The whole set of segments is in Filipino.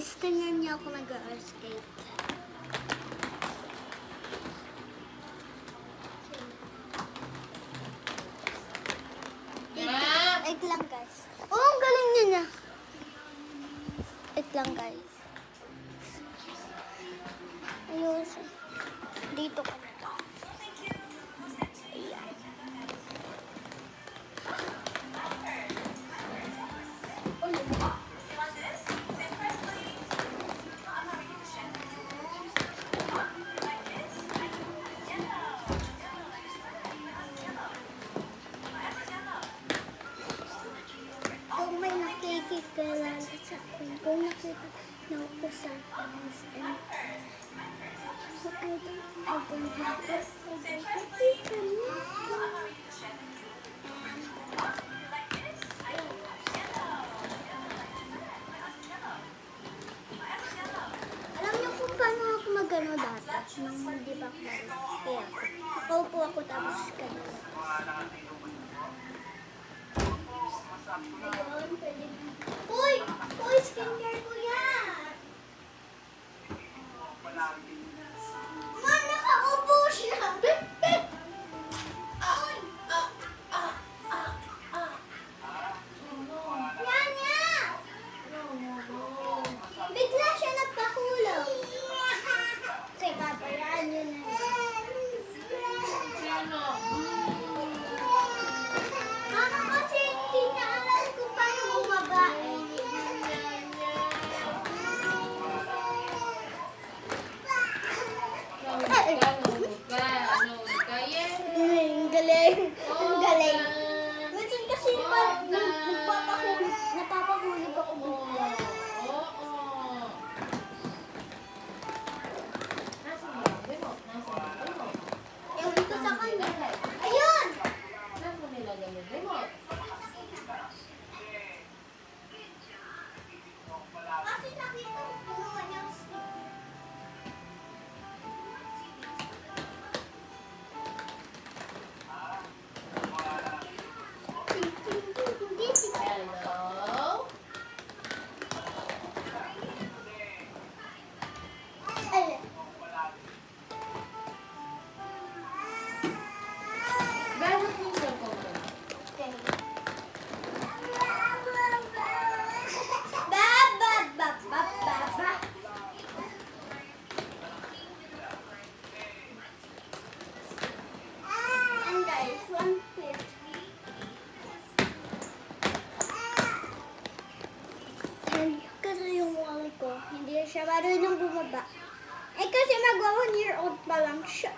Guys, tingnan niyo ako nag-skate. Wait lang guys. Oh, ang galing niya na. Wait lang guys. Ayos. Dito ka na to. Ayan. Kung may nakikilala sa akin, kung nakita na ako sa akin, I don't have this. Alam niyo kung paano ako mag-ano dati? Nang hindi pa ako marunong. Kaya nakaupo ako tapos ganun. Ayun, pwede. Uy! Uy, skincare ko yan! Man, nakaupo siya! Nyanya! Bigla siya nagpahulog. Kay Papa, yan yun na. Mama, kasi hindi niya alam kung paano bumaba. Ang galing. Ang galing. Minsan kasi napapahulog ako bigla. Ewan ko sa kanya. Ayun! Kasi nakita ko punuan yung Hello? Ayun. Bakit yung cellphone mo? Okay. Ba. And guys, 150. And kasi yung wali ko, hindi siya marunong bumaba. Eh kasi magwa 1 year old pa lang siya.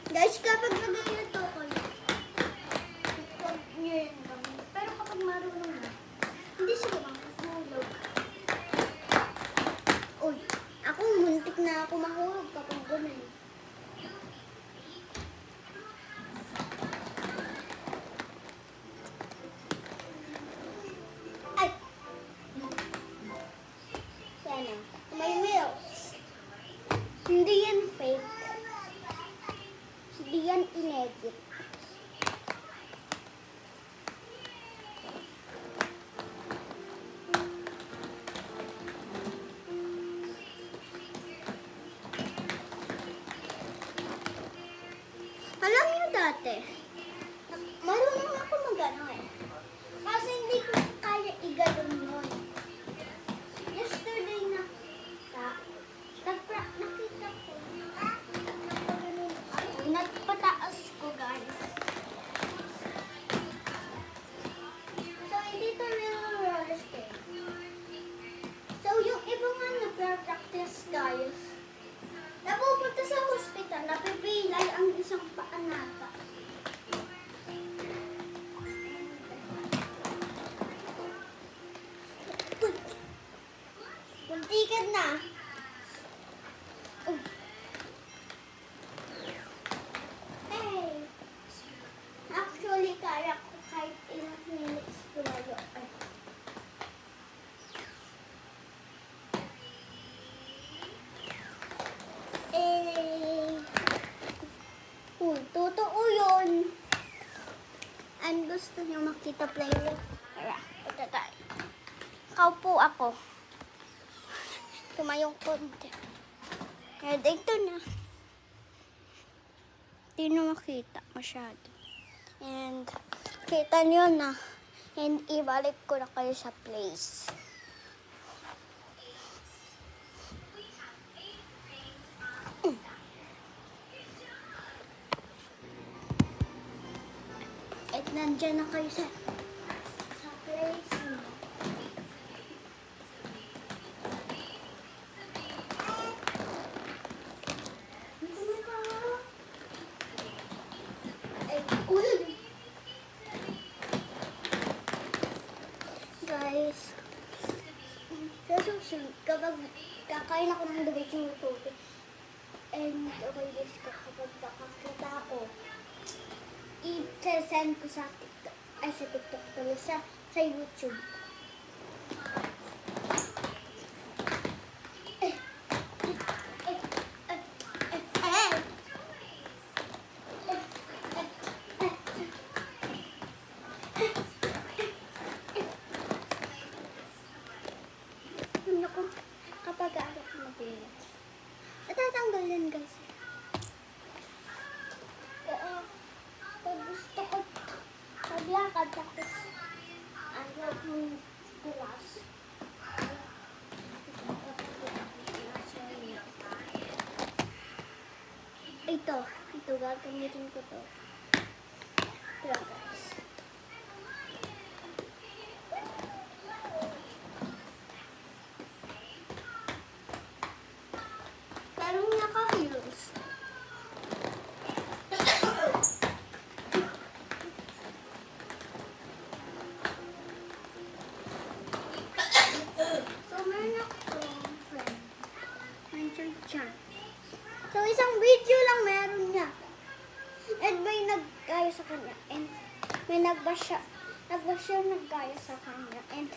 Guys, kapag nag-iito ko yun, pero kapag marunong na, hindi sila mahulog. Uy, ako muntik na ako mahulog kapag ganun. Ay! Sana, may wheels. Hindi yan fake. Hindi yan inedit. Alam niyo dati, marunong ako mag-ano eh. Kasi hindi ko kaya igalon yun. Yesterday nakita ko. Nagpataas ko guys. So hindi to real roller skate. So yung iba nga nagpa-practice guys. Napupunta sa hospital, napipilay ang isang paa nata. Puntikan na. Hey! Actually, kaya ko kahit ilang minutes tumayo. Totoo yun. And gusto niyo makita player nakaupo ako. Tumayong konti. Kaya dito na. Hindi na makita masyado. And kita nyo na. And ibalik ko na kayo sa place. At nandyan na kayo sa place. Guys, kapag kakain ako ng diretso ng tubig, and okay guys, kapag nakakita ako, i-send ko sa TikTok, ay sa TikTok pala, sa YouTube. Kapag ako mabilas. Natatanggal yan guys. Kaya, pag gusto ko maglakad tapos ayaw mong bulas. Ito gagamitin ko to. Ito guys. Pero naka-heels. So, meron akong friend. Nandiyan siya. So, isang video lang meron niya. And may naggaya sa kanya. And may nagbash siya naggaya sa kanya. And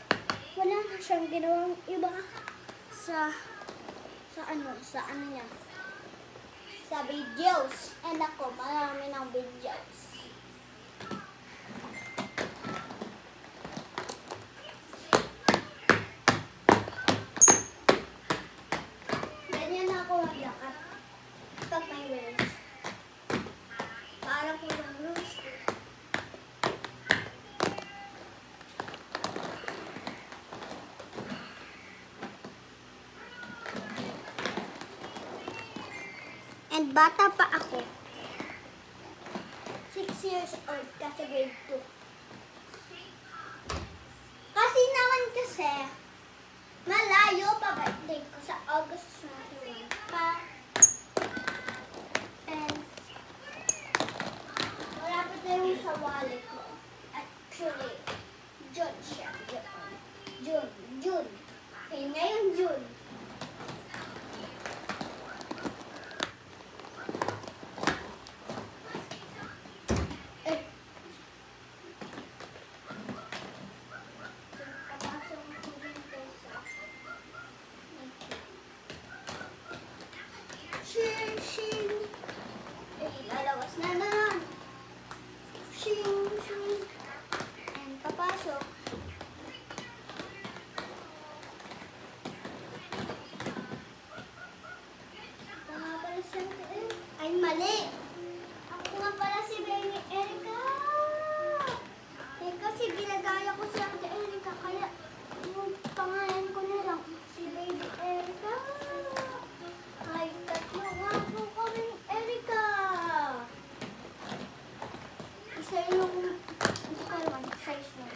wala na siyang ginawang iba sa ano niya. Sa videos. And ako, marami ng videos. Ganyan ako maglakad pag may wheels. Parang pulang rules. And bata pa ako. 6 years old kasi grade 2. Kasi malayo pa birthday ko sa August 21 pa. And malapit na yung sa wallet ko. Actually, June siya. June. Okay, ngayon June. Shing. Lalawas na naman. Shing. And papasok. Ako nga pala si ay, mali. Ako nga pala si Baby Erica. Eh, kasi ginagaya ko si Ate Erica. Kaya yung pangalan ko na lang si Baby Erica. Ay, tatlo nga po kaming Erica. Isa yung, hindi ko naman, size mo.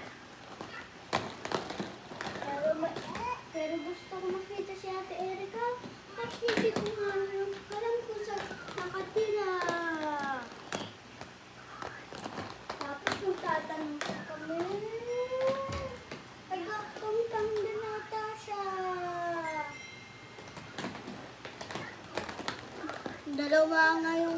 Pero gusto ko makita si Ate Erica. At hindi ko nga alam kung saan nakatira. Tapos yung tatanong ko kami. Nagkakantang din nata siya. Dalawa nga yung